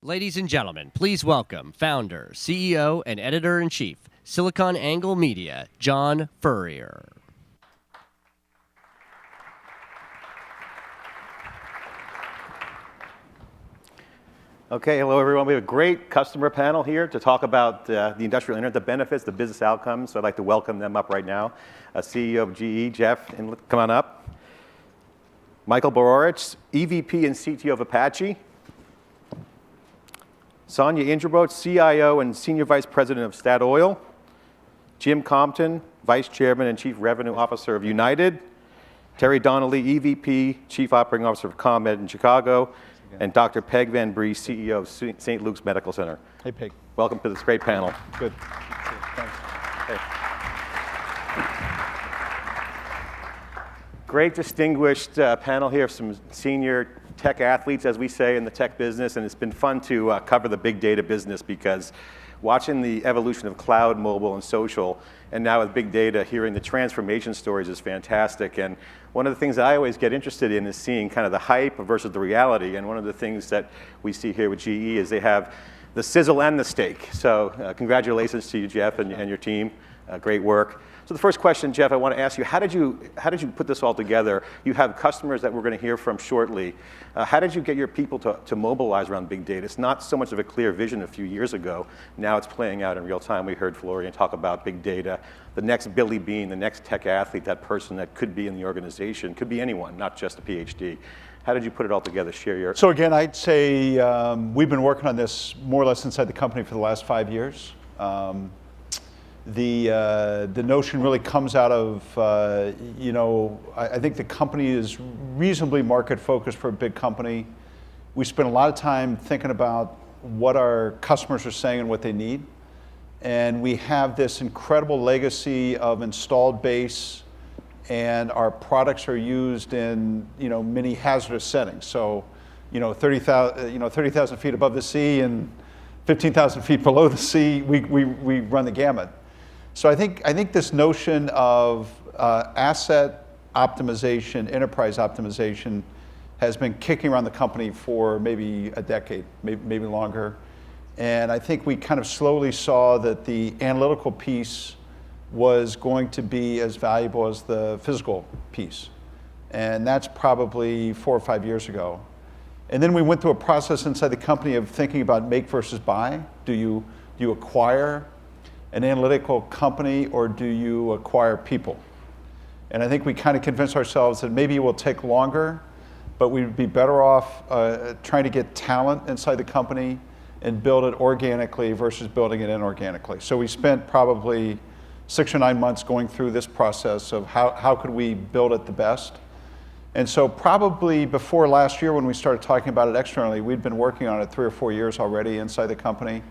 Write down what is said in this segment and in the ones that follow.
Ladies and gentlemen, please welcome founder, CEO, and editor-in-chief, SiliconANGLE Media, John Furrier. Okay, hello everyone. We have a great customer panel here to talk about the industrial internet, the benefits, the business outcomes. So I'd like to welcome them up right now. CEO of GE, Jeff, come on up. Michael Borowicz, EVP and CTO of Apache. Sonia Indrabot, CIO and Senior Vice President of Statoil. Jim Compton, Vice Chairman and Chief Revenue Officer of United. Terry Donnelly, EVP, Chief Operating Officer of ComEd in Chicago. And Dr. Peg Van Brie, CEO of St. Luke's Medical Center. Hey, Peg. Welcome to this great panel. Good. Thanks. Hey. Great distinguished panel here of some senior tech athletes, as we say, in the tech business, and it's been fun to cover the big data business because watching the evolution of cloud, mobile, and social, and now with big data, hearing the transformation stories is fantastic. And one of the things that I always get interested in is seeing kind of the hype versus the reality. And one of the things that we see here with GE is they have the sizzle and the steak. So congratulations to you, Jeff, and your team. Great work. So the first question, Jeff, I want to ask you, how did you put this all together? You have customers that we're going to hear from shortly. How did you get your people to mobilize around big data? It's not so much of a clear vision a few years ago. Now it's playing out in real time. We heard Florian talk about big data. The next Billy Bean, the next tech athlete, that person that could be in the organization, could be anyone, not just a PhD. How did you put it all together? Share your... So again, I'd say we've been working on this more or less inside the company for the last 5 years. The notion really comes out of, I think the company is reasonably market focused for a big company. We spend a lot of time thinking about what our customers are saying and what they need. And we have this incredible legacy of installed base, and our products are used in, many hazardous settings. So, 30,000 feet above the sea and 15,000 feet below the sea, we run the gamut. So I think this notion of asset optimization, enterprise optimization, has been kicking around the company for maybe a decade, maybe longer. And I think we kind of slowly saw that the analytical piece was going to be as valuable as the physical piece. And that's probably 4 or 5 years ago. And then we went through a process inside the company of thinking about make versus buy. Do you acquire an analytical company, or do you acquire people? And I think we kind of convinced ourselves that maybe it will take longer, but we'd be better off trying to get talent inside the company and build it organically versus building it inorganically. So we spent probably 6 or 9 months going through this process of how could we build it the best. And so probably before last year when we started talking about it externally, we'd been working on it 3 or 4 years already inside the company.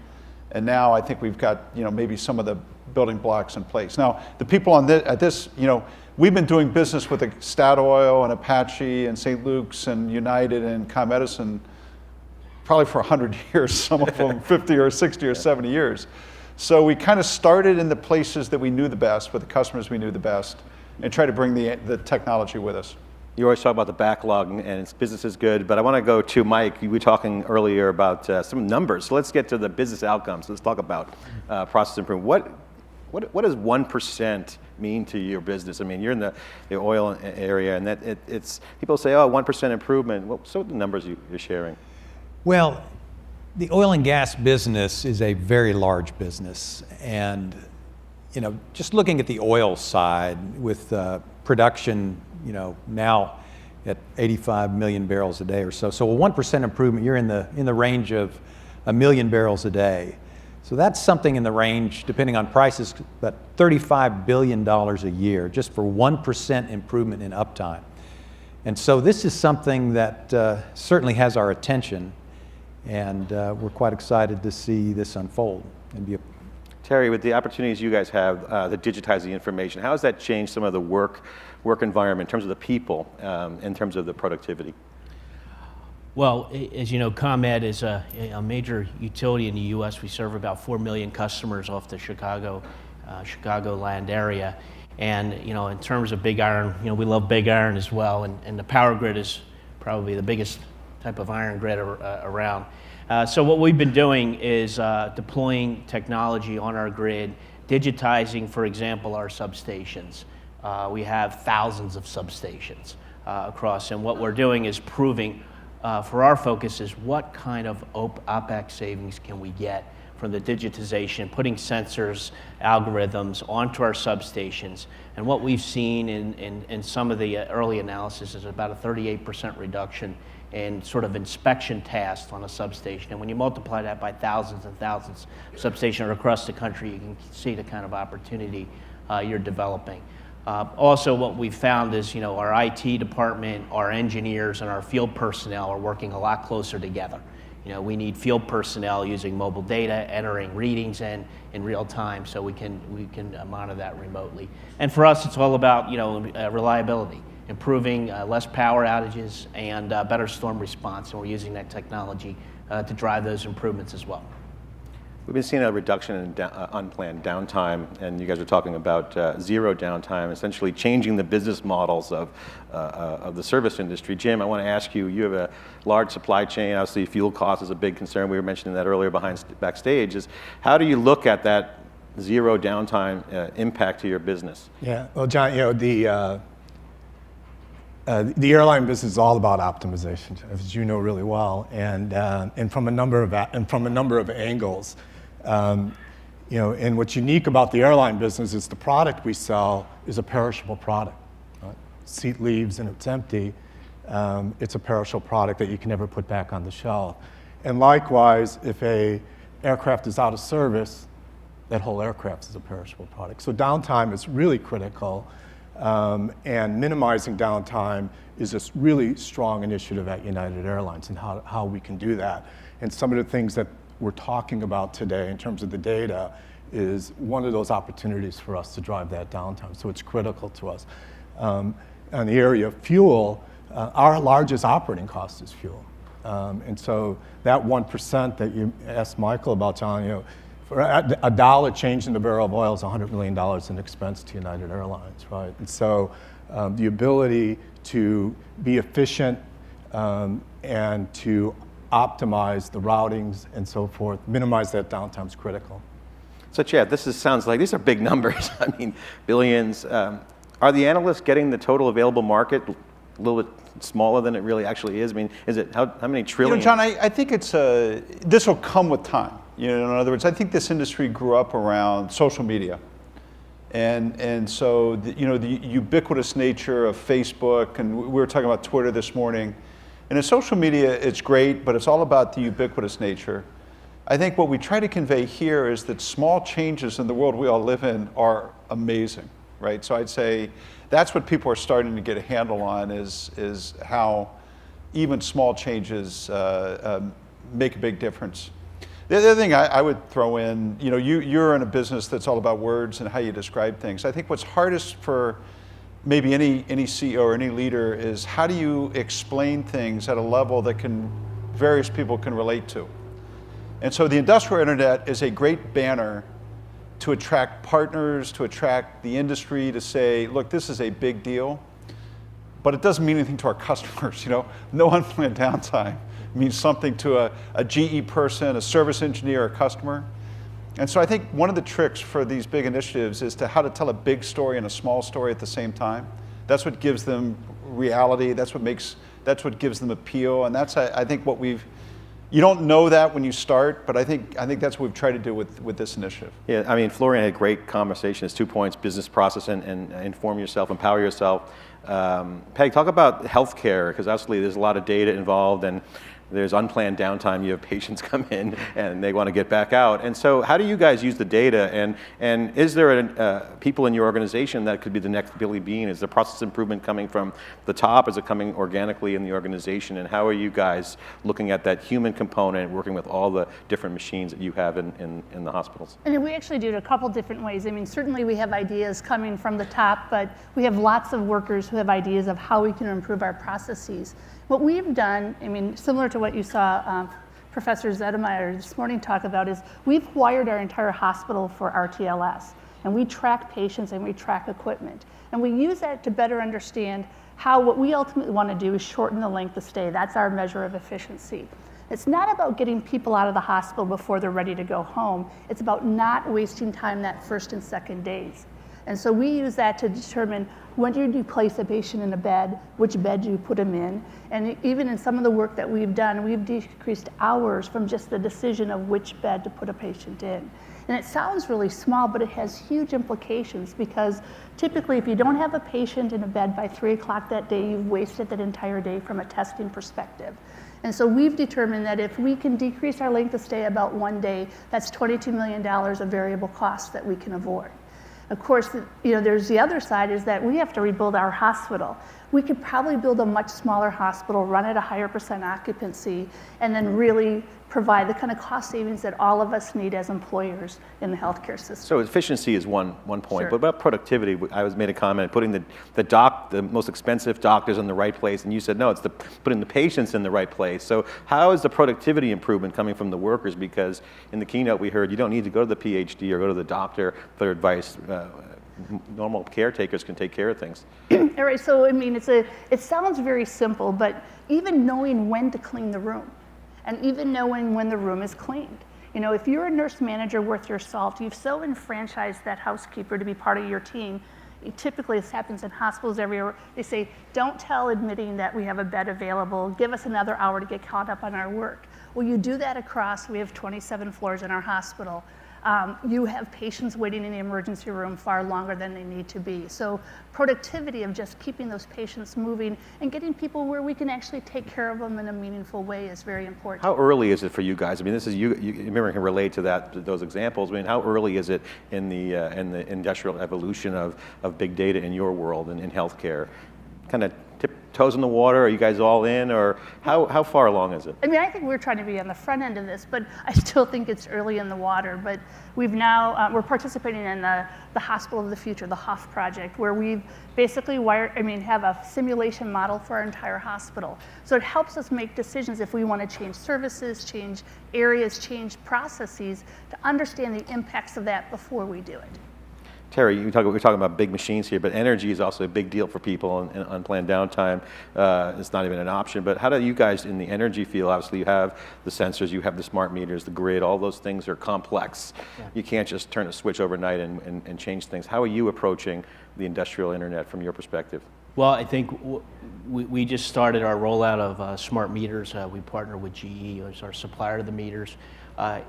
And now I think we've got maybe some of the building blocks in place. Now the people at this, we've been doing business with Statoil and Apache and St. Luke's and United and ComEd probably for 100 years, some of them 50 or 60 or 70 years. So we kind of started in the places that we knew the best, with the customers we knew the best, and try to bring the technology with us. You always talk about the backlog and its business is good, but I want to go to Mike. You were talking earlier about some numbers. So let's get to the business outcomes. Let's talk about process improvement. What does 1% mean to your business? I mean, you're in the oil area, and it's people say, oh, 1% improvement. So what are the numbers you're sharing? Well, the oil and gas business is a very large business, and just looking at the oil side with production, now at 85 million barrels a day or so. So a 1% improvement, you're in the range of 1 million barrels a day. So that's something in the range, depending on prices, about $35 billion a year just for 1% improvement in uptime. And so this is something that certainly has our attention, and we're quite excited to see this unfold and be a... Terry, with the opportunities you guys have to digitize the information, how has that changed some of the work environment in terms of the people, in terms of the productivity? Well, as you know, ComEd is a major utility in the U.S. We serve about 4 million customers off the Chicagoland area. And in terms of big iron, we love big iron as well. And the power grid is probably the biggest type of iron grid around. So what we've been doing is deploying technology on our grid, digitizing, for example, our substations. We have thousands of substations across, and what we're doing is proving, for our focus, is what kind of OpEx savings can we get from the digitization, putting sensors, algorithms onto our substations. And what we've seen in some of the early analysis is about a 38% reduction in sort of inspection tasks on a substation. And when you multiply that by thousands and thousands of substations across the country, you can see the kind of opportunity you're developing. Also, what we've found is, our IT department, our engineers, and our field personnel are working a lot closer together. We need field personnel using mobile data, entering readings in real time, so we can monitor that remotely. And for us, it's all about reliability, improving less power outages and better storm response, and we're using that technology to drive those improvements as well. We've been seeing a reduction in unplanned downtime, and you guys are talking about zero downtime, essentially changing the business models of the service industry. Jim, I want to ask you, you have a large supply chain. Obviously, fuel cost is a big concern. We were mentioning that earlier backstage. How do you look at that zero downtime impact to your business? Yeah, well, John, the airline business is all about optimization, as you know really well, and from a number of angles. And what's unique about the airline business is the product we sell is a perishable product. Right? Seat leaves and it's empty. It's a perishable product that you can never put back on the shelf. And likewise, if a aircraft is out of service, that whole aircraft is a perishable product. So downtime is really critical. And minimizing downtime is a really strong initiative at United Airlines and how we can do that. And some of the things that we're talking about today in terms of the data is one of those opportunities for us to drive that downtime. So it's critical to us. On the area of fuel, our largest operating cost is fuel. And so that 1% that you asked Michael about, John, for a dollar change in the barrel of oil is $100 million in expense to United Airlines, right? And so the ability to be efficient and to optimize the routings and so forth, minimize that downtime is critical. So Chad, sounds like these are big numbers. I mean, billions. Are the analysts getting the total available market a little bit smaller than it really actually is? I mean, is it how many trillion? John, I think this will come with time. In other words, I think this industry grew up around social media. And so, the ubiquitous nature of Facebook, and we were talking about Twitter this morning. And in social media, it's great, but it's all about the ubiquitous nature. I think what we try to convey here is that small changes in the world we all live in are amazing, right? So I'd say that's what people are starting to get a handle on is how even small changes make a big difference. The other thing I would throw in, you're in a business that's all about words and how you describe things. I think what's hardest for maybe any CEO or any leader is how do you explain things at a level that various people can relate to. And so the industrial internet is a great banner to attract partners, to attract the industry, to say, look, this is a big deal, but it doesn't mean anything to our customers. No unplanned downtime means something to a GE person, a service engineer, a customer. And so I think one of the tricks for these big initiatives is how to tell a big story and a small story at the same time. That's what gives them reality. That's what gives them appeal. And that's, I think, you don't know that when you start, but I think that's what we've tried to do with this initiative. Yeah, I mean, Florian had a great conversation. It's 2 points: business process and inform yourself, empower yourself. Peg, talk about healthcare, because obviously there's a lot of data involved, and there's unplanned downtime. You have patients come in and they want to get back out. And so how do you guys use the data? And is there people in your organization that could be the next Billy Beane? Is the process improvement coming from the top? Is it coming organically in the organization? And how are you guys looking at that human component, working with all the different machines that you have in the hospitals? And we actually do it a couple different ways. I mean, certainly we have ideas coming from the top, but we have lots of workers who have ideas of how we can improve our processes. What we've done, I mean, similar to what you saw Professor Zedemeyer this morning talk about, is we've wired our entire hospital for RTLS. And we track patients and we track equipment. And we use that to better understand how what we ultimately want to do is shorten the length of stay. That's our measure of efficiency. It's not about getting people out of the hospital before they're ready to go home. It's about not wasting time that first and second days. And so we use that to determine when do you place a patient in a bed, which bed do you put them in, and even in some of the work that we've done, we've decreased hours from just the decision of which bed to put a patient in. And it sounds really small, but it has huge implications because typically if you don't have a patient in a bed by 3 o'clock that day, you've wasted that entire day from a testing perspective. And so we've determined that if we can decrease our length of stay about 1 day, that's $22 million of variable costs that we can avoid. Of course, there's the other side is that we have to rebuild our hospital. We could probably build a much smaller hospital, run at a higher % occupancy, and then really provide the kind of cost savings that all of us need as employers in the healthcare system. So efficiency is one point, Sure. but about productivity, I made a comment, putting the most expensive doctors in the right place, and you said, no, it's putting the patients in the right place. So how is the productivity improvement coming from the workers? Because in the keynote we heard you don't need to go to the PhD or go to the doctor for advice. Normal caretakers can take care of things. All right, so I mean, it sounds very simple, but even knowing when to clean the room, and even knowing when the room is cleaned. If you're a nurse manager worth your salt, you've so enfranchised that housekeeper to be part of your team. Typically, this happens in hospitals everywhere. They say, don't tell admitting that we have a bed available. Give us another hour to get caught up on our work. Well, you do that across, we have 27 floors in our hospital. You have patients waiting in the emergency room far longer than they need to be. So productivity of just keeping those patients moving and getting people where we can actually take care of them in a meaningful way is very important. How early is it for you guys? I mean, this is you remember can relate to those examples. I mean, how early is it in the industrial evolution of big data in your world and in healthcare? Kind of tip toes in the water? Are you guys all in, or how far along is it? I mean, I think we're trying to be on the front end of this, but I still think it's early in the water. But we've now, we're participating in the Hospital of the Future, the HOF project, where we've basically have a simulation model for our entire hospital. So it helps us make decisions if we want to change services, change areas, change processes, to understand the impacts of that before we do it. Terry, we're talking about big machines here, but energy is also a big deal for people and unplanned downtime. It's not even an option, but how do you guys in the energy field, obviously you have the sensors, you have the smart meters, the grid, all those things are complex. Yeah. You can't just turn a switch overnight and change things. How are you approaching the industrial internet from your perspective? Well, I think we just started our rollout of smart meters. We partner with GE as our supplier to the meters.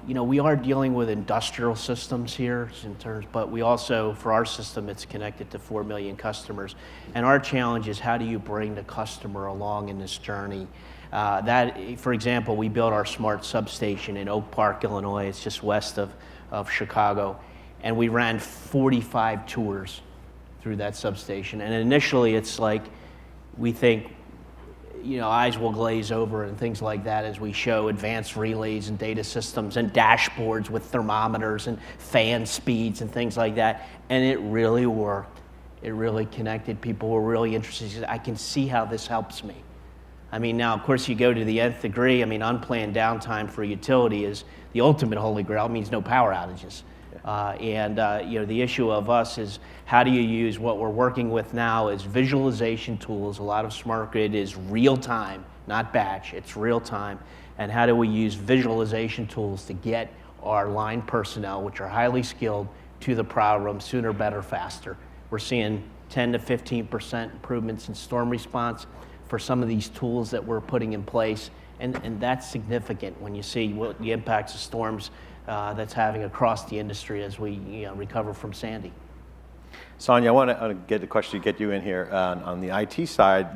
We are dealing with industrial systems here in terms, but we also, for our system, it's connected to 4 million customers. And our challenge is how do you bring the customer along in this journey? For example, we built our smart substation in Oak Park, Illinois. It's just west of Chicago. And we ran 45 tours through that substation. And initially, it's like we think, eyes will glaze over and things like that as we show advanced relays and data systems and dashboards with thermometers and fan speeds and things like that. And it really worked. It really connected. People were really interested. I can see how this helps me. I mean, now, of course, you go to the nth degree. I mean, unplanned downtime for a utility is the ultimate holy grail. It means no power outages. The issue of us is how do you use what we're working with now is visualization tools. A lot of smart grid is real time, not batch, it's real time. And how do we use visualization tools to get our line personnel, which are highly skilled, to the prowl room sooner, better, faster. We're seeing 10 to 15% improvements in storm response for some of these tools that we're putting in place. And that's significant when you see what the impacts of storms that's having across the industry as we recover from Sandy. Sonia, I want to get you in here on the IT side.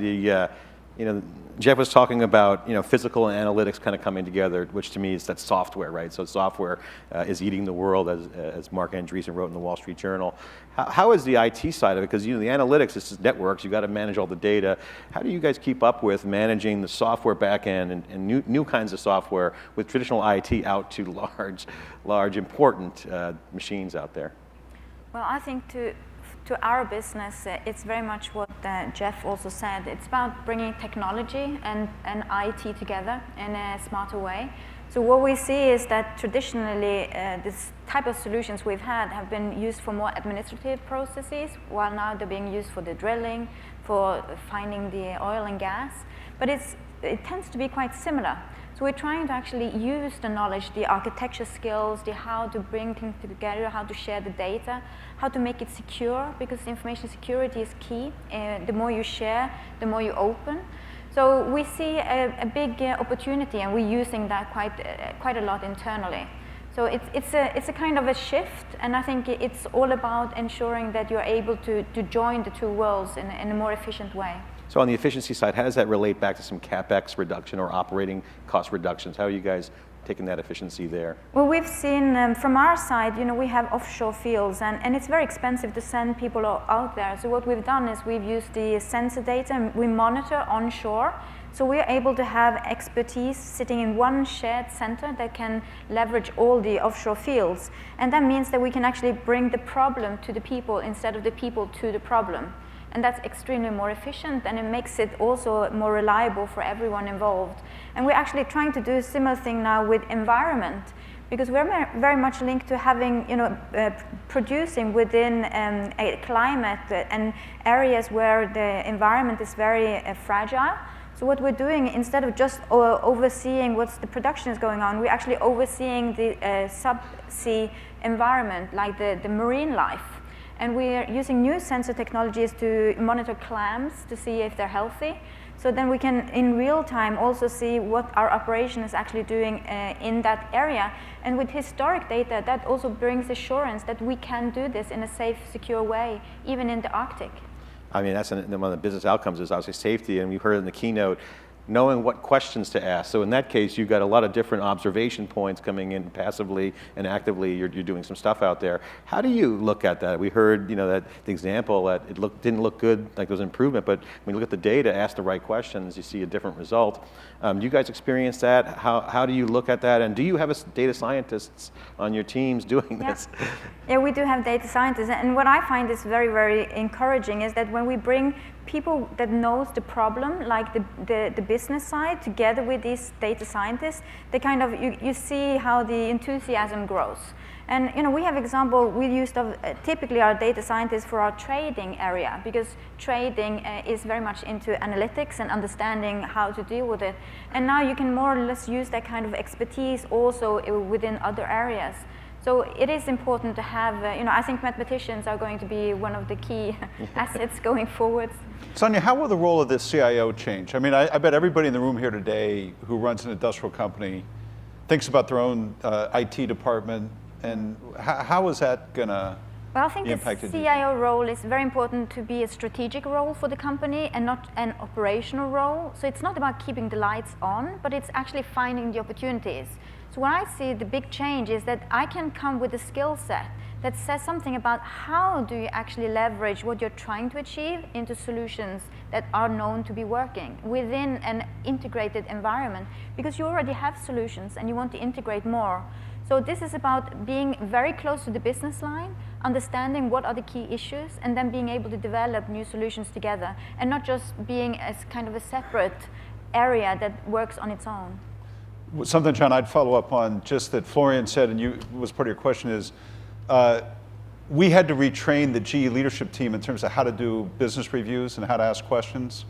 Jeff was talking about physical and analytics kind of coming together, which to me is that software, right? So software is eating the world, as Mark Andreessen wrote in the Wall Street Journal. How is the IT side of it? Because the analytics, this is networks. You got to manage all the data. How do you guys keep up with managing the software backend and new kinds of software with traditional IT out to large important machines out there? Well, I think to our business, it's very much what Jeff also said. It's about bringing technology and IT together in a smarter way. So what we see is that traditionally, this type of solutions we've had have been used for more administrative processes, while now they're being used for the drilling, for finding the oil and gas, but it tends to be quite similar. So we're trying to actually use the knowledge, the architecture skills, the how to bring things together, how to share the data, how to make it secure, because information security is key. The more you share, the more you open. So we see a big opportunity, and we're using that quite a lot internally. So it's a kind of a shift, and I think it's all about ensuring that you're able to join the two worlds in a more efficient way. So on the efficiency side, how does that relate back to some CapEx reduction or operating cost reductions? How are you guys taking that efficiency there? Well, we've seen from our side, we have offshore fields, and it's very expensive to send people out there. So what we've done is we've used the sensor data, and we monitor onshore. So we're able to have expertise sitting in one shared center that can leverage all the offshore fields. And that means that we can actually bring the problem to the people instead of the people to the problem. And that's extremely more efficient, and it makes it also more reliable for everyone involved. And we're actually trying to do a similar thing now with environment, because we're very much linked to having, producing within a climate and areas where the environment is very fragile. So what we're doing, instead of just overseeing what's the production is going on, we're actually overseeing the subsea environment, like the marine life. And we're using new sensor technologies to monitor clams to see if they're healthy. So then we can, in real time, also see what our operation is actually doing in that area. And with historic data, that also brings assurance that we can do this in a safe, secure way, even in the Arctic. I mean, that's one of the business outcomes is obviously safety, and we heard in the keynote, knowing what questions to ask. So in that case, you've got a lot of different observation points coming in passively and actively. You're doing some stuff out there. How do you look at that? We heard, that the example that it didn't look good, like there was improvement, but when you look at the data, ask the right questions, you see a different result. Do you guys experience that? How do you look at that? And do you have data scientists on your teams doing this? Yeah, we do have data scientists. And what I find is very, very encouraging is that when we bring people that knows the problem, like the business side, together with these data scientists, they kind of, you see how the enthusiasm grows. And we have example, we used typically our data scientists for our trading area, because trading is very much into analytics and understanding how to deal with it. And now you can more or less use that kind of expertise also within other areas. So it is important to have, I think mathematicians are going to be one of the key assets going forward. Sonia, how will the role of this CIO change? I mean, I bet everybody in the room here today who runs an industrial company thinks about their own IT department, and how is that going to Well, I think the CIO role is very important to be a strategic role for the company and not an operational role. So it's not about keeping the lights on, but it's actually finding the opportunities. So what I see the big change is that I can come with a skill set that says something about how do you actually leverage what you're trying to achieve into solutions that are known to be working within an integrated environment, because you already have solutions and you want to integrate more. So this is about being very close to the business line, understanding what are the key issues, and then being able to develop new solutions together, and not just being as kind of a separate area that works on its own. Something, John, I'd follow up on, just that Florian said, and was part of your question, is we had to retrain the GE leadership team in terms of how to do business reviews and how to ask questions.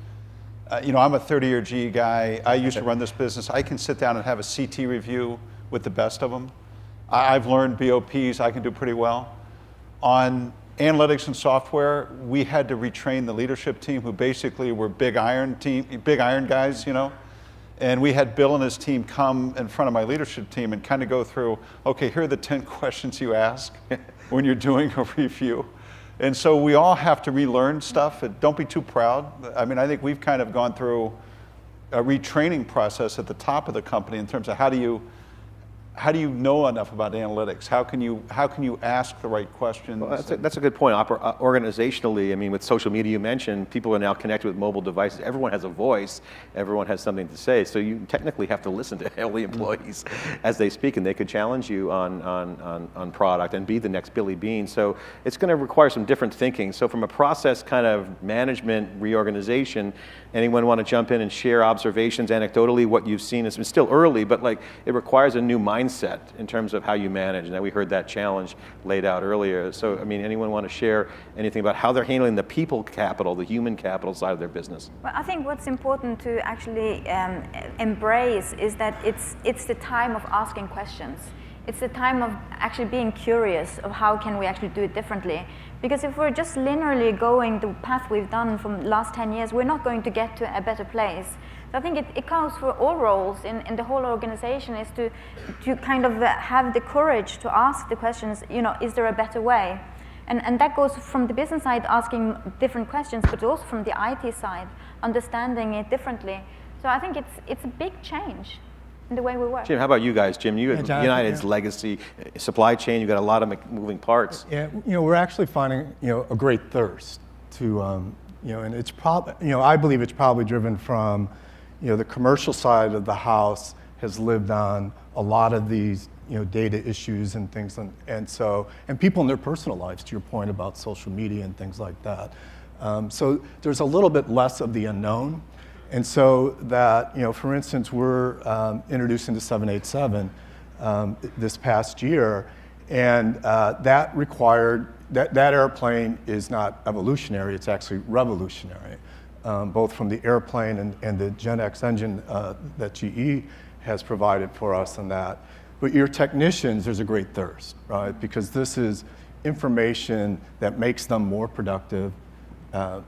I'm a 30-year GE guy. I used to run this business. I can sit down and have a CT review with the best of them. I've learned BOPs, I can do pretty well. On analytics and software, we had to retrain the leadership team, who basically were big iron guys, And we had Bill and his team come in front of my leadership team and kind of go through, okay, here are the 10 questions you ask when you're doing a review. And so we all have to relearn stuff. Don't be too proud. I mean, I think we've kind of gone through a retraining process at the top of the company in terms of how do you know enough about analytics? How can you ask the right questions? Well, that's a good point. Organizationally, I mean, with social media you mentioned, people are now connected with mobile devices. Everyone has a voice. Everyone has something to say. So you technically have to listen to all the employees as they speak, and they could challenge you on product and be the next Billy Bean. So it's going to require some different thinking. So from a process kind of management reorganization, anyone want to jump in and share observations anecdotally, what you've seen? It's still early, but like it requires a new mindset mindset in terms of how you manage? Now we heard that challenge laid out earlier. So, I mean, anyone want to share anything about how they're handling the people capital, the human capital side of their business? Well, I think what's important to actually embrace is that it's the time of asking questions. It's the time of actually being curious of how can we actually do it differently. Because if we're just linearly going the path we've done from the last 10 years, we're not going to get to a better place. So I think it counts for all roles in the whole organization, is to kind of have the courage to ask the questions, you know, is there a better way? And that goes from the business side, asking different questions, but also from the IT side, understanding it differently. So I think it's a big change in the way we work. Jim, how about you guys? Jim, you have Jonathan, United's legacy, supply chain, you've got a lot of moving parts. Yeah, you know, we're actually finding, you know, a great thirst to, you know, and it's probably, you know, I believe it's probably driven from, you know, the commercial side of the house has lived on a lot of these, you know, data issues and things, and people in their personal lives, to your point about social media and things like that. So there's a little bit less of the unknown. And so that, you know, for instance, we're introducing the 787 this past year, and that required, that airplane is not evolutionary, it's actually revolutionary, both from the airplane and the Gen X engine that GE has provided for us and that. But your technicians, there's a great thirst, right? Because this is information that makes them more productive,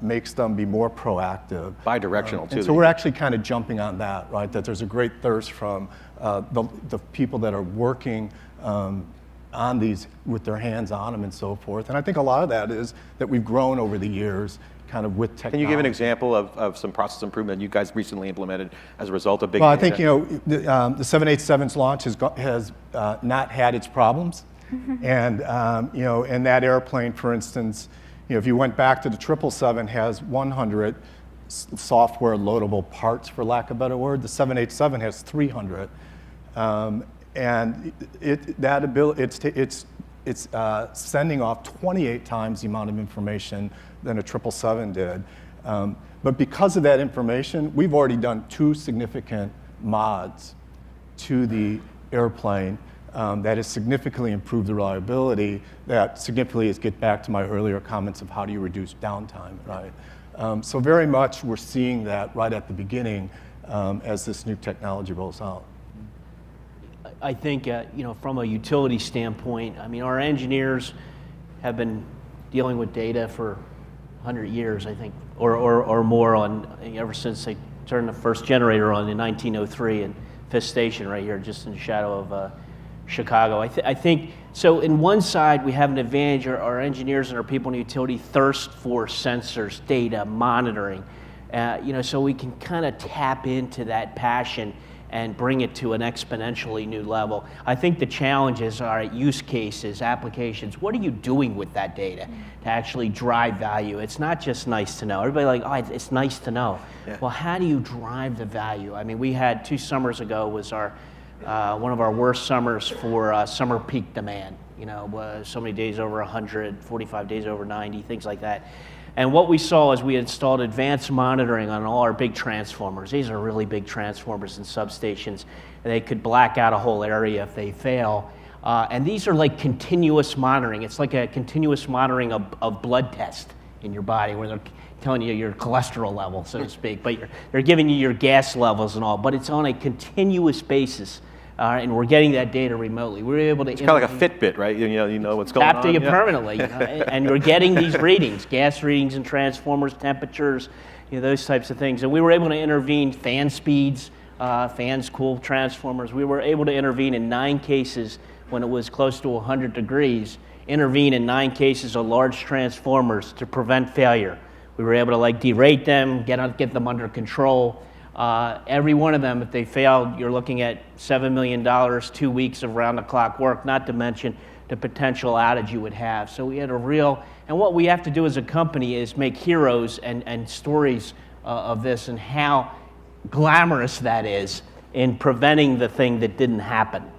makes them be more proactive. Bi-directional, too. And so we're actually kind of jumping on that, right? That there's a great thirst from the people that are working on these with their hands on them and so forth. And I think a lot of that is that we've grown over the years kind of with technology. Can you give an example of some process improvement you guys recently implemented as a result of big Well, I data? think, you know, the 787's launch has not had its problems. And, you know, and that airplane, for instance, you know, if you went back to the 777, has 100 software loadable parts, for lack of a better word. The 787 has 300, and it's sending off 28 times the amount of information than a 777 did. But because of that information, we've already done 2 significant mods to the airplane that has significantly improved the reliability, that significantly is get back to my earlier comments of how do you reduce downtime, right? So very much we're seeing that right at the beginning as this new technology rolls out. I think, you know, from a utility standpoint, I mean, our engineers have been dealing with data for 100 years, I think, or more ever since they turned the first generator on in 1903 in Fifth Station right here, just in the shadow of Chicago. I think, so in one side we have an advantage, our engineers and our people in the utility thirst for sensors, data, monitoring, you know, so we can kind of tap into that passion and bring it to an exponentially new level. I think the challenges are use cases, applications. What are you doing with that data to actually drive value? It's not just nice to know. Everybody like, oh, it's nice to know. Yeah. Well, how do you drive the value? I mean, we had 2 summers ago was our one of our worst summers for summer peak demand. You know, so many days over 100, 45 days over 90, things like that. And what we saw is we installed advanced monitoring on all our big transformers. These are really big transformers and substations. They could black out a whole area if they fail. And these are like continuous monitoring. It's like a continuous monitoring of blood test in your body where they're telling you your cholesterol level, so to speak. But they're giving you your gas levels and all. But it's on a continuous basis. And we're getting that data remotely. We're able to. It's kind of like a Fitbit, right? You know what's going on. Tap to you permanently, you know? And we're getting these readings, gas readings and transformers, temperatures, you know, those types of things. And we were able to intervene fan speeds, fans cool transformers. We were able to intervene in 9 cases when it was close to 100 degrees. Intervene in 9 cases of large transformers to prevent failure. We were able to like derate them, get them under control. Every one of them, if they failed, you're looking at $7 million, 2 weeks of round-the-clock work, not to mention the potential outage you would have. So we had a real, and what we have to do as a company is make heroes and stories of this and how glamorous that is in preventing the thing that didn't happen.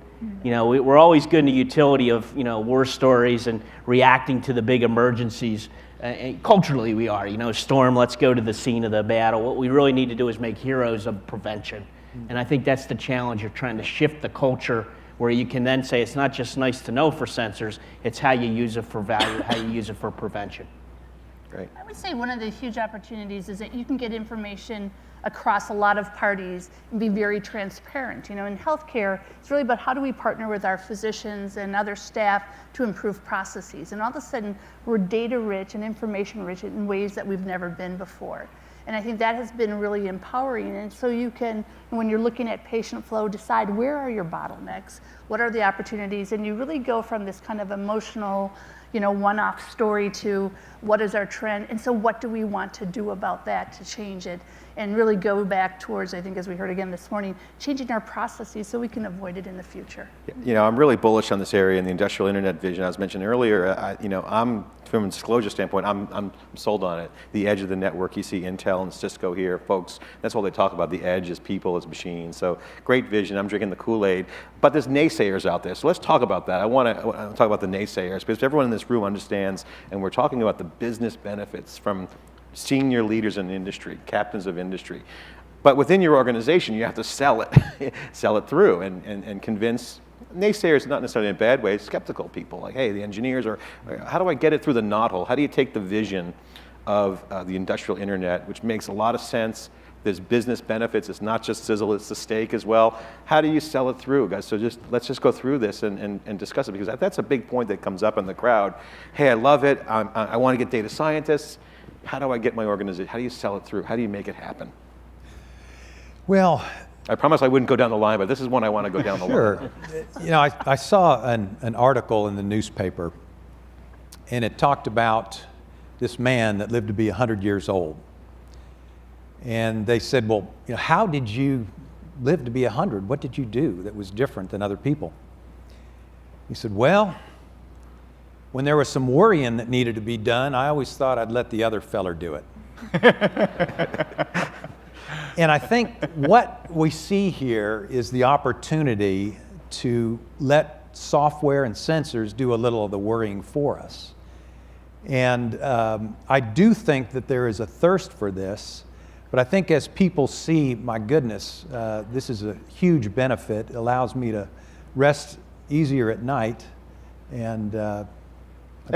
You know, we're always good in the utility of, you know, war stories and reacting to the big emergencies. And culturally we are, you know, storm, let's go to the scene of the battle. What we really need to do is make heroes of prevention. And I think that's the challenge. You're trying to shift the culture where you can then say it's not just nice to know for sensors, it's how you use it for value, how you use it for prevention. Great. I would say one of the huge opportunities is that you can get information across a lot of parties and be very transparent. You know, in healthcare, it's really about how do we partner with our physicians and other staff to improve processes. And all of a sudden, we're data rich and information rich in ways that we've never been before. And I think that has been really empowering. And so you can, when you're looking at patient flow, decide where are your bottlenecks, what are the opportunities, and you really go from this kind of emotional, one-off story to what is our trend, and so what do we want to do about that to change it, and really go back towards, I think as we heard again this morning, changing our processes so we can avoid it in the future. I'm really bullish on this area in the industrial internet vision. I was mentioning earlier, I'm from a disclosure standpoint, I'm sold on it. The edge of the network, you see Intel and Cisco here, folks, that's all they talk about. The edge is people, is machines. So great vision, I'm drinking the Kool-Aid. But there's naysayers out there, so let's talk about that. I want to talk about the naysayers, because everyone in this room understands, and we're talking about the business benefits from senior leaders in the industry, captains of industry. But within your organization, you have to sell it, sell it through and convince naysayers, not necessarily in a bad way, skeptical people, like, hey, the engineers are, how do I get it through the knothole? How do you take the vision of the industrial internet, which makes a lot of sense? There's business benefits, it's not just sizzle, it's the steak as well. How do you sell it through, guys? So let's just go through this and discuss it, because that's a big point that comes up in the crowd. Hey, I love it, I want to get data scientists. How do I get my organization, how do you sell it through? How do you make it happen? Well, I promise I wouldn't go down the line, but this is one I want to go down the line. Sure. I saw an article in the newspaper, and it talked about this man that lived to be 100 years old. And they said, well, how did you live to be 100? What did you do that was different than other people? He said, well, when there was some worrying that needed to be done, I always thought I'd let the other feller do it. And I think what we see here is the opportunity to let software and sensors do a little of the worrying for us. And I do think that there is a thirst for this, but I think as people see, my goodness, this is a huge benefit. It allows me to rest easier at night and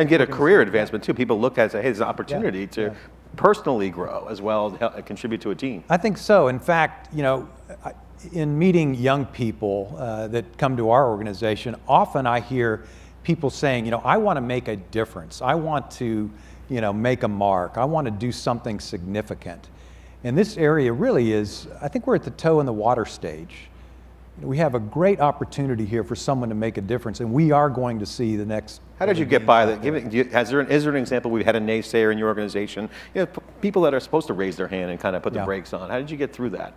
get a career advancement too. People look at it and say, hey, there's an opportunity to personally grow as well as contribute to a team. I think so. In fact, in meeting young people that come to our organization, often I hear people saying, I want to make a difference. I want to, make a mark. I want to do something significant. And this area really is, I think we're at the toe in the water stage. We have a great opportunity here for someone to make a difference, and we are going to see the next. How did you get by that? Is there an example we've had a naysayer in your organization? People that are supposed to raise their hand and kind of put the brakes on. How did you get through that?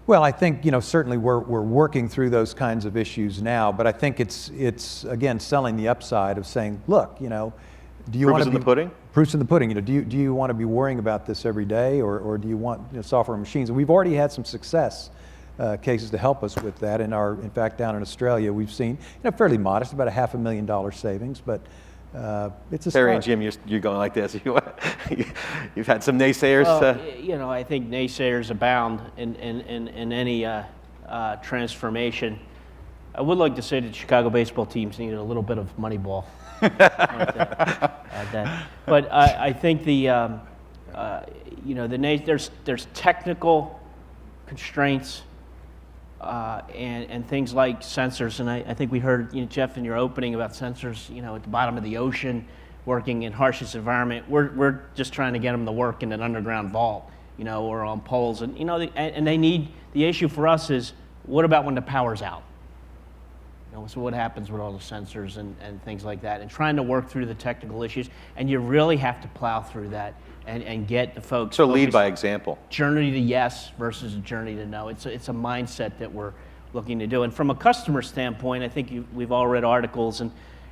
Well, I think certainly we're working through those kinds of issues now, but I think it's again selling the upside of saying, look, do you want to be in the pudding? Proof's in the pudding. Do you want to be worrying about this every day, or do you want software and machines? And we've already had some success cases to help us with that. In fact, down in Australia, we've seen fairly modest, about $500,000 savings, but it's a Terry start. and Jim, you're going like this. You've had some naysayers. Well, I think naysayers abound in any transformation. I would like to say that the Chicago baseball teams needed a little bit of Moneyball. But I think there's technical constraints and things like sensors, and I think we heard Jeff in your opening about sensors at the bottom of the ocean working in harshest environment. We're just trying to get them to work in an underground vault or on poles, and and they need, the issue for us is, what about when the power's out? So what happens with all the sensors and things like that, and trying to work through the technical issues, and you really have to plow through that and get the folks. So lead by example. Journey to yes versus a journey to no. It's a mindset that we're looking to do. And from a customer standpoint, I think we've all read articles and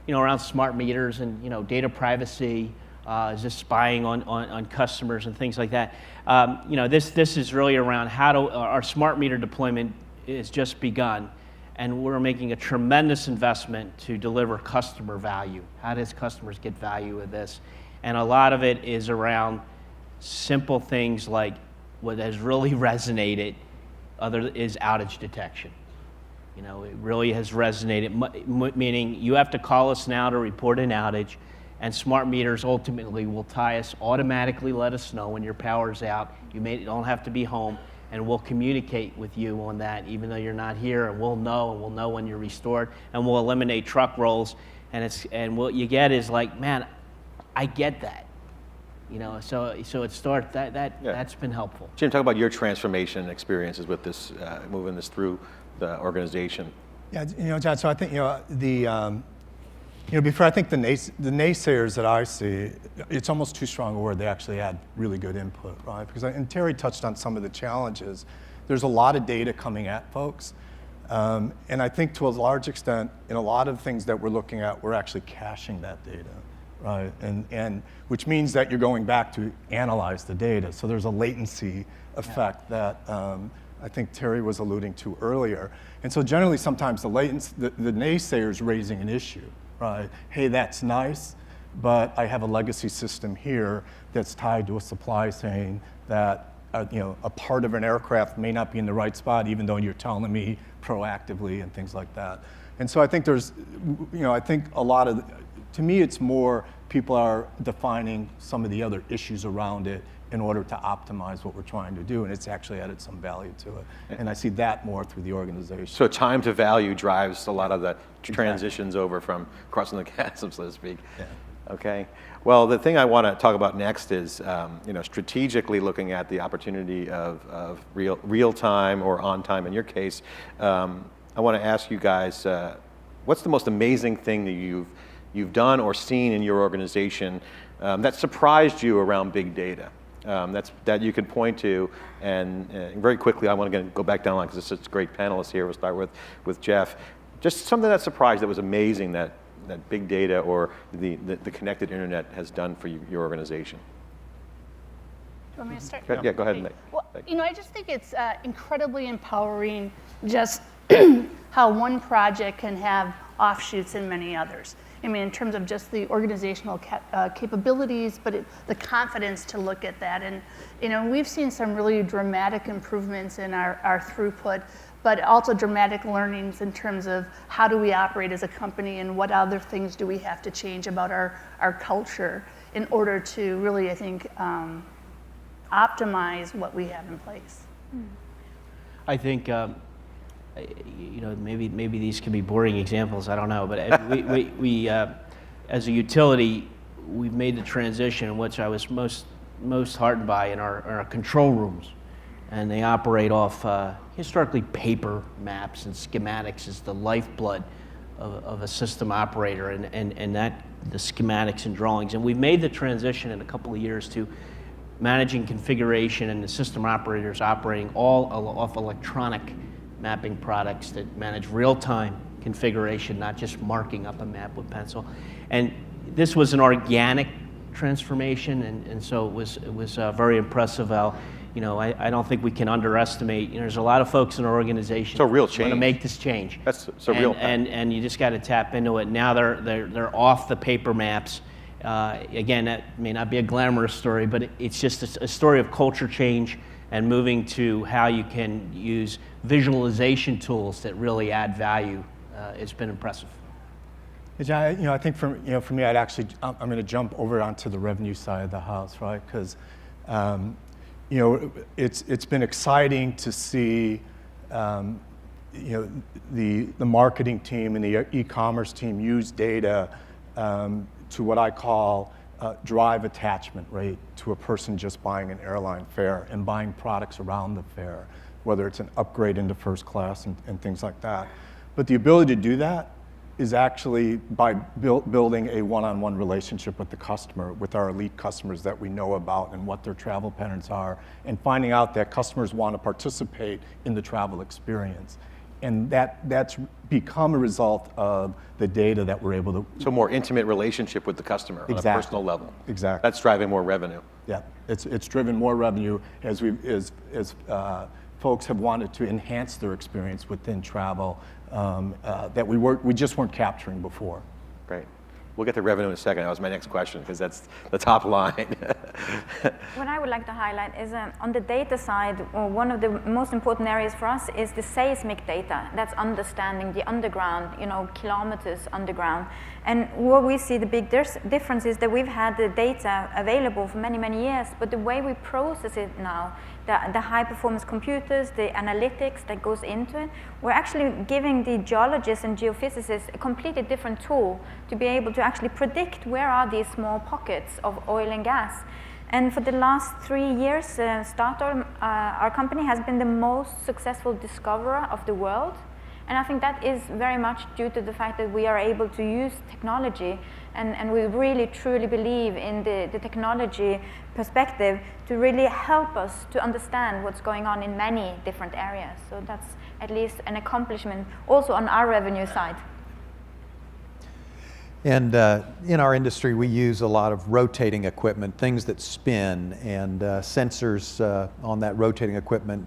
around smart meters and data privacy, just spying on customers and things like that. This is really around our smart meter deployment is just begun. And we're making a tremendous investment to deliver customer value. How does customers get value with this? And a lot of it is around simple things like what has really resonated is outage detection. You know, it really has resonated, meaning you have to call us now to report an outage, and smart meters ultimately will tie us, automatically let us know when your power's out. You don't have to be home, and we'll communicate with you on that, even though you're not here, and we'll know when you're restored, and we'll eliminate truck rolls. And what you get is like, man, I get that. You know, so it starts that's been helpful. Jim, talk about your transformation experiences with this, moving this through the organization. Yeah, you know, John. So I think before I think the naysayers that I see, it's almost too strong a word. They actually had really good input, right? Because and Terry touched on some of the challenges. There's a lot of data coming at folks, and I think to a large extent, in a lot of things that we're looking at, we're actually caching that data. Right, and which means that you're going back to analyze the data. So there's a latency effect that I think Terry was alluding to earlier. And so generally, sometimes the naysayers raising an issue, right? Hey, that's nice, but I have a legacy system here that's tied to a supply chain that a part of an aircraft may not be in the right spot, even though you're telling me proactively and things like that. And so I think there's, I think a lot of. To me, it's more people are defining some of the other issues around it in order to optimize what we're trying to do, and it's actually added some value to it. And I see that more through the organization. So time to value drives a lot of the transitions over from crossing the chasm, so to speak. Yeah. Okay. Well, the thing I want to talk about next is, strategically looking at the opportunity of real time or on time. In your case, I want to ask you guys, what's the most amazing thing that you've done or seen in your organization that surprised you around big data, that you can point to? And very quickly, I want to go back down the line because there's such great panelists here. We'll start with Jeff. Just something that surprised, that was amazing, that big data or the connected internet has done for your organization. Do you want me to start? Yeah, go ahead. Nick. Well, I just think it's incredibly empowering just how one project can have offshoots in many others. I mean, in terms of just the organizational capabilities, but the confidence to look at that. And, we've seen some really dramatic improvements in our throughput, but also dramatic learnings in terms of how do we operate as a company and what other things do we have to change about our culture in order to really, I think, optimize what we have in place. I think, maybe these can be boring examples, I don't know, but we as a utility, we've made the transition, which I was most heartened by, in our control rooms. And they operate off historically paper maps, and schematics is the lifeblood of a system operator, and that the schematics and drawings. And we've made the transition in a couple of years to managing configuration and the system operators operating all off electronic mapping products that manage real-time configuration, not just marking up a map with pencil. And this was an organic transformation, and so it was very impressive how, I don't think we can underestimate, there's a lot of folks in our organization so real who change. want to make this change. That's so real. And you just got to tap into it. Now they're off the paper maps. Again, that may not be a glamorous story, but it's just a story of culture change and moving to how you can use visualization tools that really add value. It's been impressive. John, I think for me, I'm going to jump over onto the revenue side of the house, right? Because it's been exciting to see the marketing team and the e-commerce team use data to what I call drive attachment rate to a person just buying an airline fare and buying products around the fare, whether it's an upgrade into first class and things like that. But the ability to do that is actually by building a one-on-one relationship with the customer, with our elite customers that we know about and what their travel patterns are, and finding out that customers want to participate in the travel experience. And that's become a result of the data that we're able to. So more intimate relationship with the customer on a personal level. Exactly. That's driving more revenue. Yeah, it's driven more revenue as folks have wanted to enhance their experience within travel that we just weren't capturing before. Great. We'll get to revenue in a second. That was my next question, because that's the top line. What I would like to highlight is on the data side, one of the most important areas for us is the seismic data. That's understanding the underground, kilometers underground. And what we see the big difference is that we've had the data available for many, many years, but the way we process it now, the high performance computers, the analytics that goes into it, we're actually giving the geologists and geophysicists a completely different tool to be able to actually predict where are these small pockets of oil and gas. And for the last 3 years, Statoil, our company, has been the most successful discoverer of the world. And I think that is very much due to the fact that we are able to use technology, and we really truly believe in the technology perspective to really help us to understand what's going on in many different areas. So that's at least an accomplishment also on our revenue side. And in our industry, we use a lot of rotating equipment, things that spin, and sensors on that rotating equipment,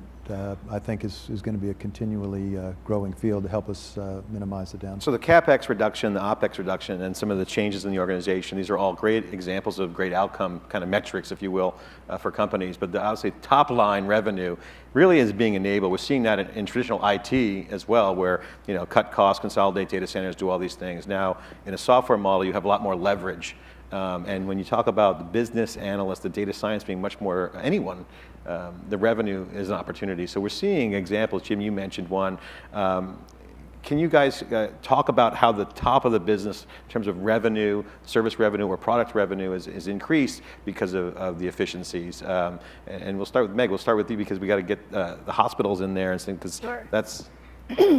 I think is going to be a continually growing field to help us minimize the downside. So the CapEx reduction, the OpEx reduction, and some of the changes in the organization, these are all great examples of great outcome kind of metrics, if you will, for companies. But obviously top line revenue really is being enabled. We're seeing that in traditional IT as well, where cut costs, consolidate data centers, do all these things. Now in a software model, you have a lot more leverage. And when you talk about the business analyst, the data science being much more anyone, the revenue is an opportunity. So we're seeing examples. Jim, you mentioned one. Can you guys talk about how the top of the business, in terms of revenue, service revenue, or product revenue, is increased because of the efficiencies? And we'll start with Meg. We'll start with you, because we got to get the hospitals in there, and because Sure. that's.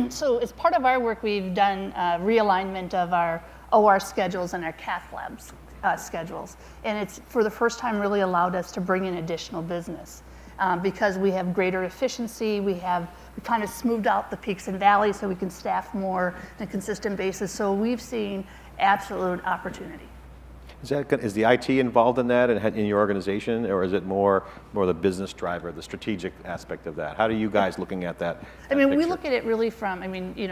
So as part of our work, we've done realignment of our OR schedules and our cath labs schedules. And it's, for the first time, really allowed us to bring in additional business. Because we have greater efficiency, we kind of smoothed out the peaks and valleys so we can staff more on a consistent basis. So we've seen absolute opportunity. Is the IT involved in that and in your organization, or is it more the business driver, the strategic aspect of that? How are you guys looking at that? We look at it really from,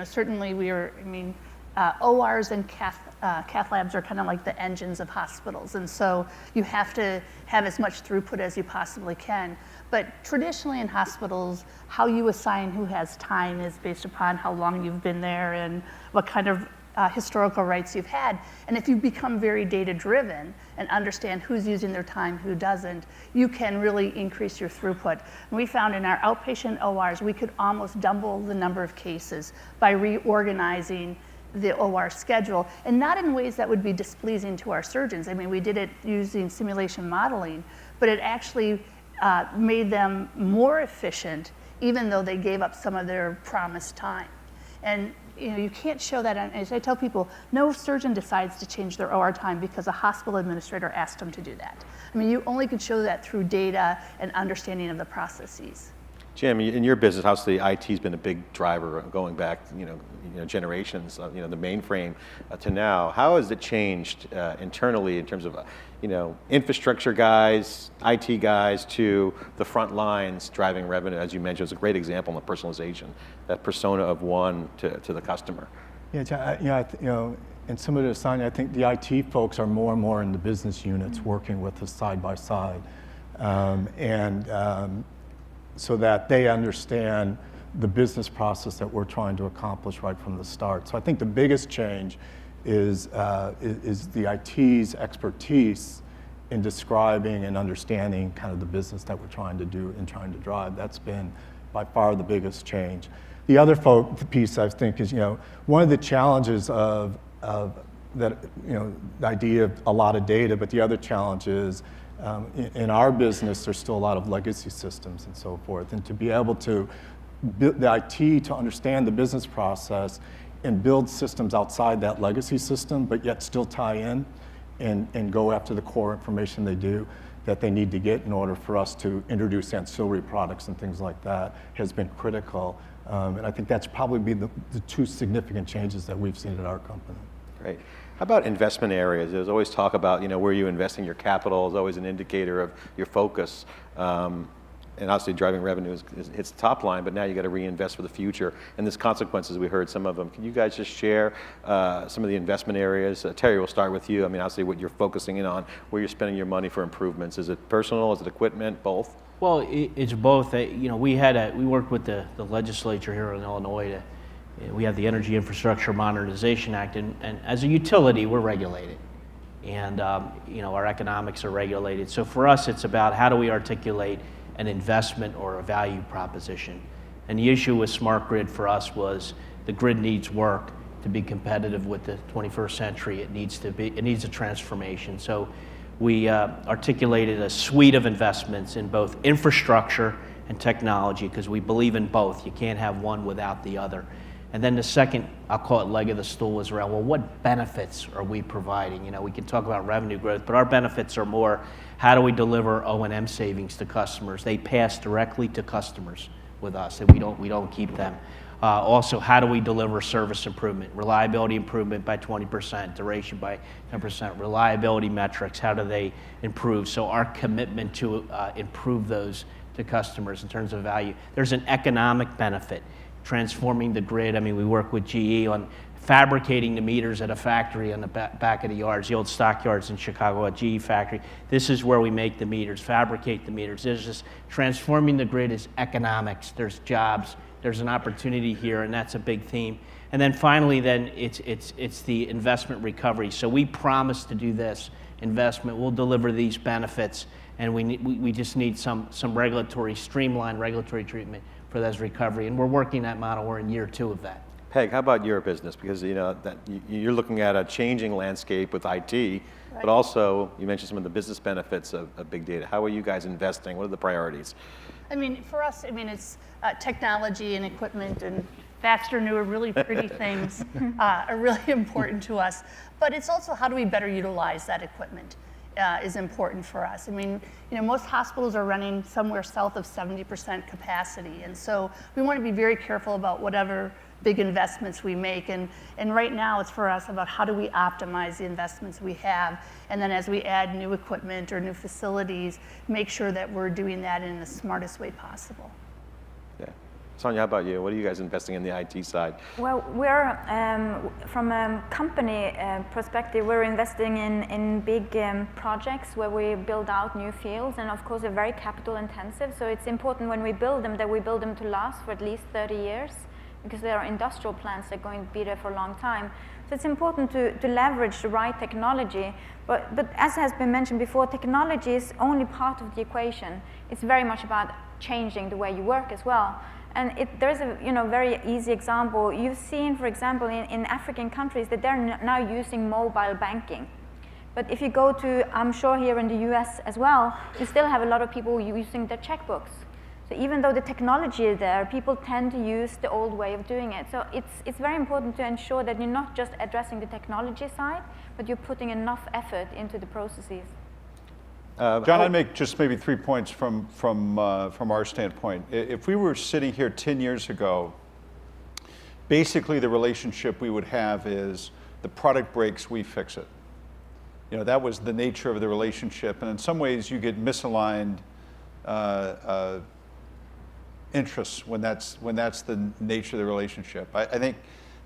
certainly ORs and cath labs are kind of like the engines of hospitals. And so you have to have as much throughput as you possibly can. But traditionally in hospitals, how you assign who has time is based upon how long you've been there and what kind of historical rights you've had. And if you become very data-driven and understand who's using their time, who doesn't, you can really increase your throughput. And we found in our outpatient ORs, we could almost double the number of cases by reorganizing the OR schedule, and not in ways that would be displeasing to our surgeons. We did it using simulation modeling, but it actually made them more efficient, even though they gave up some of their promised time. And you can't show that. As I tell people, no surgeon decides to change their OR time because a hospital administrator asked them to do that. You only can show that through data and understanding of the processes. Jim, in your business, obviously IT's been a big driver going back, generations, the mainframe to now. How has it changed internally in terms of, infrastructure guys, IT guys, to the front lines driving revenue? As you mentioned, it's a great example in the personalization, that persona of one to the customer. Yeah, and similar to Sonia, I think the IT folks are more and more in the business units working with us side by side. So that they understand the business process that we're trying to accomplish right from the start. So I think the biggest change is the IT's expertise in describing and understanding kind of the business that we're trying to do and trying to drive. That's been by far the biggest change. The other piece I think is, one of the challenges of that, the idea of a lot of data, but the other challenge is in our business, there's still a lot of legacy systems and so forth. And to be able to build the IT to understand the business process and build systems outside that legacy system, but yet still tie in and go after the core information that they need to get in order for us to introduce ancillary products and things like that, has been critical. And I think that's probably been the two significant changes that we've seen at our company. Great. How about investment areas? There's always talk about, where you investing your capital is always an indicator of your focus. and obviously driving revenue hits the top line, but now you got to reinvest for the future. And there's consequences, we heard some of them. Can you guys just share some of the investment areas? Terry, we'll start with you. I mean, obviously what you're focusing in on, where you're spending your money for improvements. Is it personal, is it equipment, both? Well, it's both. You know, we worked with the legislature here in Illinois we have the Energy Infrastructure Modernization Act, and as a utility, we're regulated. And you know, our economics are regulated. So for us, it's about how do we articulate an investment or a value proposition. And the issue with smart grid for us was the grid needs work to be competitive with the 21st century. It needs a transformation. So we articulated a suite of investments in both infrastructure and technology, because we believe in both. You can't have one without the other. And then the second, I'll call it leg of the stool, is around, well, what benefits are we providing? You know, we can talk about revenue growth, but our benefits are more, how do we deliver O&M savings to customers? They pass directly to customers with us, and we don't keep them. Also, how do we deliver service improvement? Reliability improvement by 20%, duration by 10%, reliability metrics, how do they improve? So our commitment to improve those to customers in terms of value. There's an economic benefit. Transforming the grid. I mean, we work with GE on fabricating the meters at a factory on the back of the yards, the old stockyards in Chicago, a GE factory. This is where we make the meters, fabricate the meters. There's just transforming the grid is economics. There's jobs. There's an opportunity here, and that's a big theme. And then finally, it's the investment recovery. So we promise to do this investment. We'll deliver these benefits, and we just need some streamlined regulatory treatment for those recovery, and we're working that model. We're in year 2 of that. Peg, how about your business? Because you know that you're looking at a changing landscape with IT, right, but also you mentioned some of the business benefits of big data. How are you guys investing? What are the priorities? I mean, for us, I mean, it's technology and equipment and faster, newer, really pretty things are really important to us. But it's also how do we better utilize that equipment is important for us. I mean, you know, most hospitals are running somewhere south of 70% capacity. And so we want to be very careful about whatever big investments we make. And right now it's for us about how do we optimize the investments we have. And then as we add new equipment or new facilities, make sure that we're doing that in the smartest way possible. Yeah. Sonia, how about you? What are you guys investing in the IT side? Well, we're, from a company perspective, we're investing in big projects where we build out new fields, and of course they're very capital intensive, so it's important when we build them that we build them to last for at least 30 years, because they are industrial plants that are going to be there for a long time. So it's important to leverage the right technology, but as has been mentioned before, technology is only part of the equation. It's very much about changing the way you work as well. And there's a very easy example. You've seen, for example, in African countries that they're now using mobile banking. But if you go to, I'm sure here in the US as well, you still have a lot of people using their checkbooks. So even though the technology is there, people tend to use the old way of doing it. So it's very important to ensure that you're not just addressing the technology side, but you're putting enough effort into the processes. John, I'd make just maybe 3 points from our standpoint. If we were sitting here 10 years ago, basically the relationship we would have is the product breaks, we fix it. You know, that was the nature of the relationship, and in some ways you get misaligned interests when that's the nature of the relationship. I think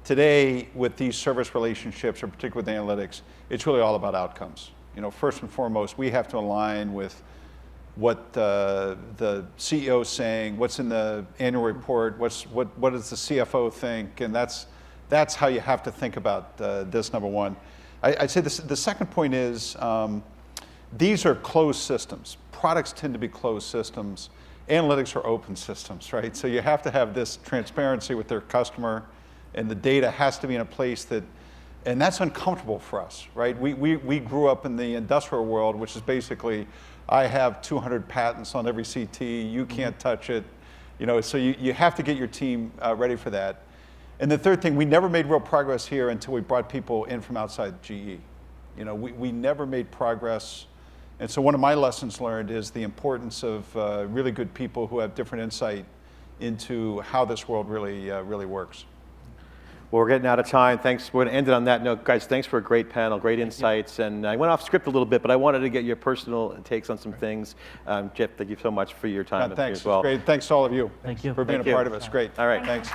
today with these service relationships, or particularly with analytics, it's really all about outcomes. You know, first and foremost, we have to align with what the CEO is saying, what's in the annual report, what does the CFO think, and that's how you have to think about this, number one. I'd say the second point is these are closed systems. Products tend to be closed systems. Analytics are open systems, right? So you have to have this transparency with their customer, and the data has to be in a place that, and that's uncomfortable for us, right? We grew up in the industrial world, which is basically, I have 200 patents on every CT, you can't touch it, you know, so you have to get your team ready for that. And the third thing, we never made real progress here until we brought people in from outside GE. You know, we never made progress. And so one of my lessons learned is the importance of really good people who have different insight into how this world really works. Well, we're getting out of time. Thanks. We're going to end it on that note. Guys, thanks for a great panel, great insights. And I went off script a little bit, but I wanted to get your personal takes on some things. Jeff, thank you so much for your time Thanks. as well. Great. Thanks to all of you. Thank you. For being Thank a you. part of us. Great. All right. Thanks.